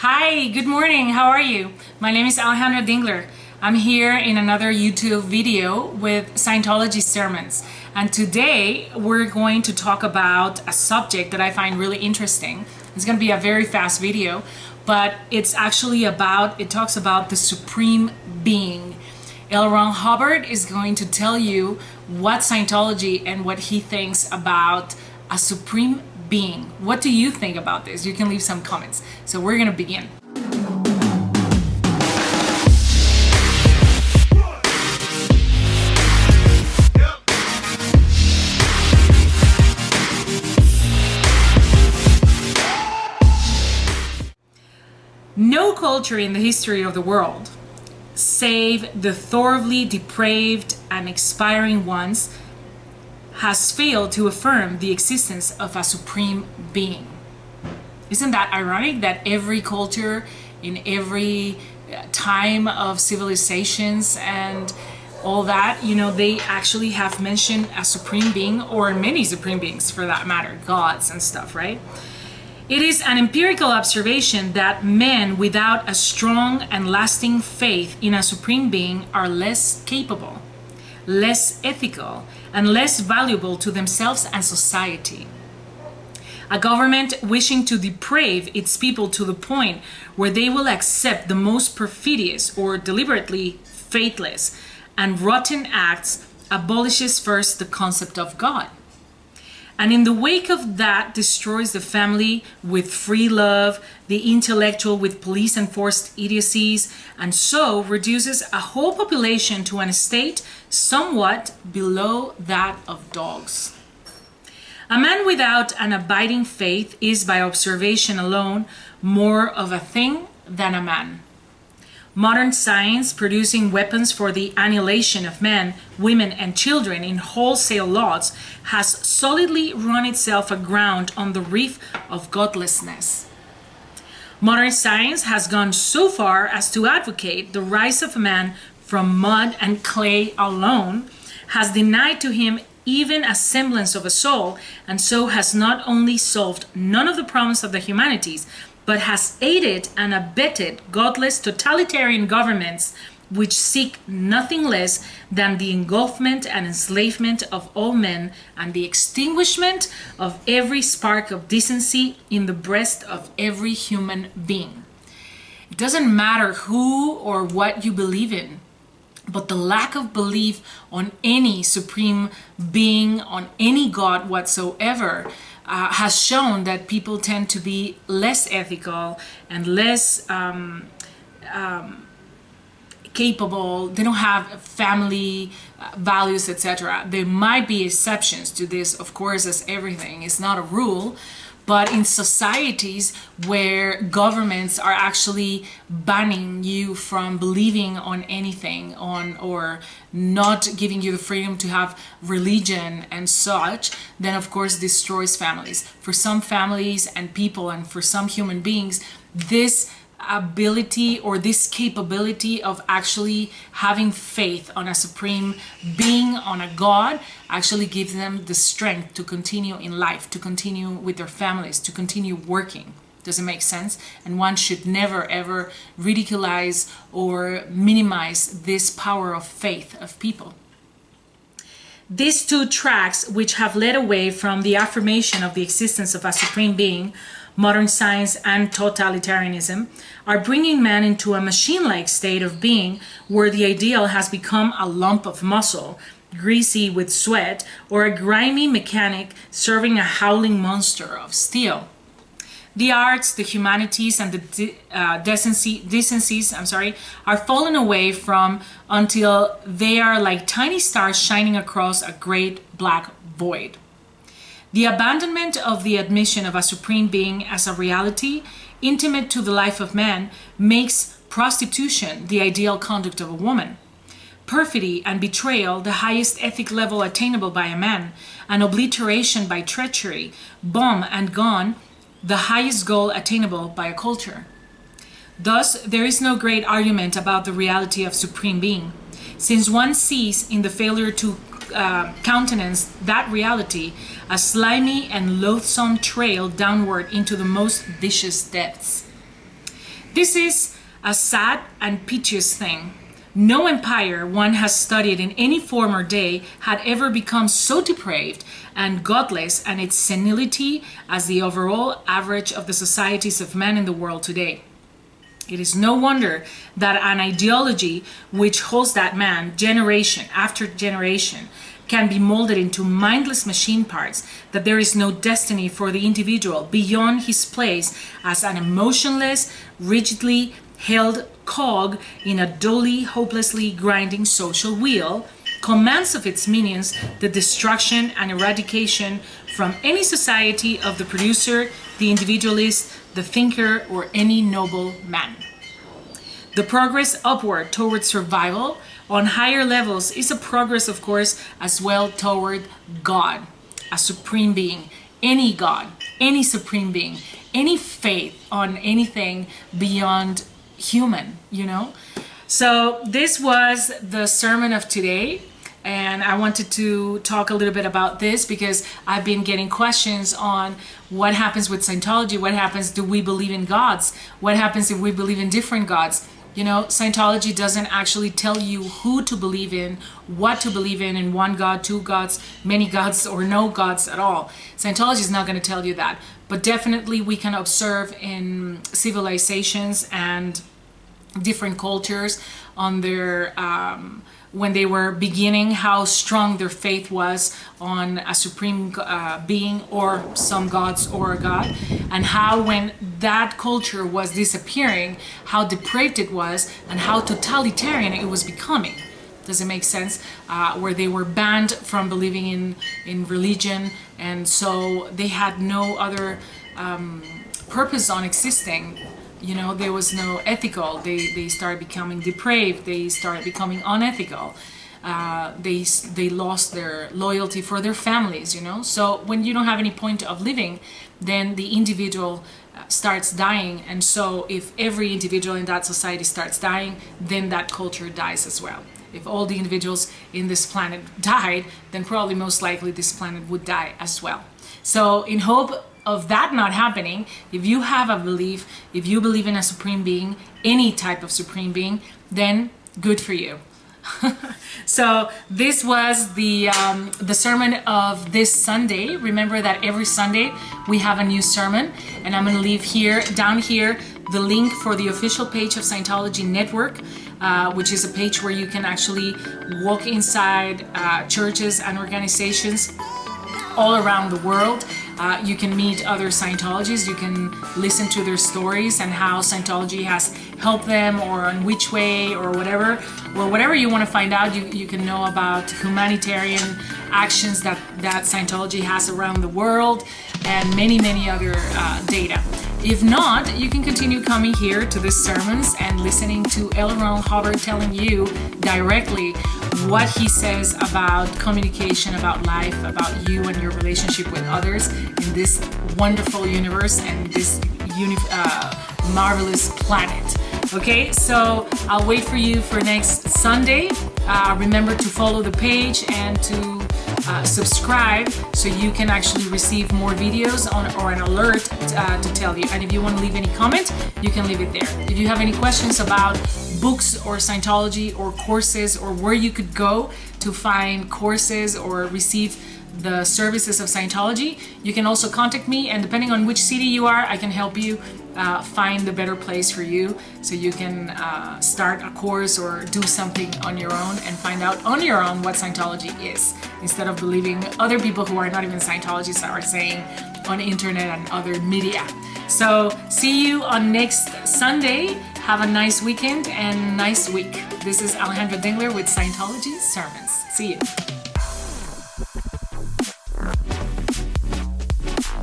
Hi, good morning. How are you? My name is Alejandra Dingler. I'm here in another YouTube video with Scientology sermons. And today we're going to talk about a subject that I find really interesting. It's going to be a very fast video, but it talks about the Supreme Being. L.Ronald Hubbard is going to tell you what Scientology and what he thinks about a Supreme Being. What do you think about this? You can leave some comments. So we're going to begin. No culture in the history of the world, save the thoroughly depraved and expiring ones, has failed to affirm the existence of a supreme being. Isn't that ironic that every culture in every time of civilizations and all that, they actually have mentioned a supreme being, or many supreme beings for that matter, gods and stuff, right? It is an empirical observation that men without a strong and lasting faith in a supreme being are less capable, less ethical, and less valuable to themselves and society. A government wishing to deprave its people to the point where they will accept the most perfidious or deliberately faithless and rotten acts abolishes first the concept of God. And in the wake of that destroys the family with free love, the intellectual with police-enforced idiocies, and so reduces a whole population to an estate somewhat below that of dogs. A man without an abiding faith is by observation alone more of a thing than a man. Modern science, producing weapons for the annihilation of men, women, and children in wholesale lots, has solidly run itself aground on the reef of godlessness. Modern science has gone so far as to advocate the rise of man from mud and clay alone, has denied to him even a semblance of a soul, and so has not only solved none of the problems of the humanities, but has aided and abetted godless totalitarian governments which seek nothing less than the engulfment and enslavement of all men and the extinguishment of every spark of decency in the breast of every human being. It doesn't matter who or what you believe in, but the lack of belief on any supreme being, on any God whatsoever, has shown that people tend to be less ethical and less capable. They don't have family values, etc. There might be exceptions to this, of course, as everything is not a rule. But in societies where governments are actually banning you from believing on anything, or not giving you the freedom to have religion and such, then of course destroys families. For some families and people, and for some human beings, this ability or this capability of actually having faith on a supreme being, on a God, actually gives them the strength to continue in life, to continue with their families, to continue working. Does it make sense? And one should never ever ridiculize or minimize this power of faith of people. These two tracks, which have led away from the affirmation of the existence of a supreme being, modern science and totalitarianism, are bringing man into a machine-like state of being where the ideal has become a lump of muscle, greasy with sweat, or a grimy mechanic serving a howling monster of steel. The arts, the humanities, and the decencies are fallen away from until they are like tiny stars shining across a great black void. The abandonment of the admission of a supreme being as a reality intimate to the life of man makes prostitution the ideal conduct of a woman, perfidy and betrayal the highest ethic level attainable by a man, and obliteration by treachery, bomb and gone, the highest goal attainable by a culture. Thus, there is no great argument about the reality of supreme being, since one sees in the failure to countenance that reality a slimy and loathsome trail downward into the most vicious depths. This is a sad and piteous thing. No empire one has studied in any former day had ever become so depraved and godless and its senility as the overall average of the societies of men in the world today. It is no wonder that an ideology which holds that man generation after generation can be molded into mindless machine parts, that there is no destiny for the individual beyond his place as an emotionless, rigidly held cog in a dully, hopelessly grinding social wheel, commands of its minions the destruction and eradication from any society of the producer, the individualist, the thinker, or any noble man. The progress upward toward survival on higher levels is a progress, of course, as well toward God, a supreme being, any God, any supreme being, any faith on anything beyond human, you know. So this was the sermon of today, and I wanted to talk a little bit about this because I've been getting questions on what happens with Scientology, what happens, do we believe in gods, what happens if we believe in different gods. You know, Scientology doesn't actually tell you who to believe in, what to believe in one God, two gods, many gods, or no gods at all. Scientology is not going to tell you that. But definitely we can observe in civilizations and different cultures on their when they were beginning, how strong their faith was on a supreme being or some gods or a god, and how when that culture was disappearing, how depraved it was and how totalitarian it was becoming. Does it make sense? Where they were banned from believing in religion, and so they had no other purpose on existing. You know, there was no ethical. They started becoming depraved. They started becoming unethical. They lost their loyalty for their families, you know. So when you don't have any point of living, then the individual starts dying. And so if every individual in that society starts dying, then that culture dies as well. If all the individuals in this planet died, then probably most likely this planet would die as well. So in hope of that not happening, if you have a belief, if you believe in a supreme being, any type of supreme being, then good for you. So this was the sermon of this Sunday. Remember that every Sunday we have a new sermon, and I'm going to leave here, down here, the link for the official page of Scientology Network, which is a page where you can actually walk inside churches and organizations all around the world. You can meet other Scientologists, you can listen to their stories and how Scientology has helped them, or in which way, or whatever you want to find out. You can know about humanitarian actions that Scientology has around the world, and many other data. If not, you can continue coming here to the sermons and listening to L.Ronald Hubbard telling you directly what he says about communication, about life, about you and your relationship with others in this wonderful universe and this marvelous planet. Okay, so I'll wait for you for next Sunday. Remember to follow the page and to subscribe so you can actually receive more videos or an alert to tell you. And if you want to leave any comment, you can leave it there. If you have any questions about books or Scientology or courses, or where you could go to find courses or receive the services of Scientology, you can also contact me, and depending on which city you are, I can help you find the better place for you, so you can start a course or do something on your own and find out on your own what Scientology is, instead of believing other people who are not even Scientologists are saying on the internet and other media. So see you on next Sunday. Have a nice weekend and nice week. This is Alejandra Dingler with Scientology Sermons. See you.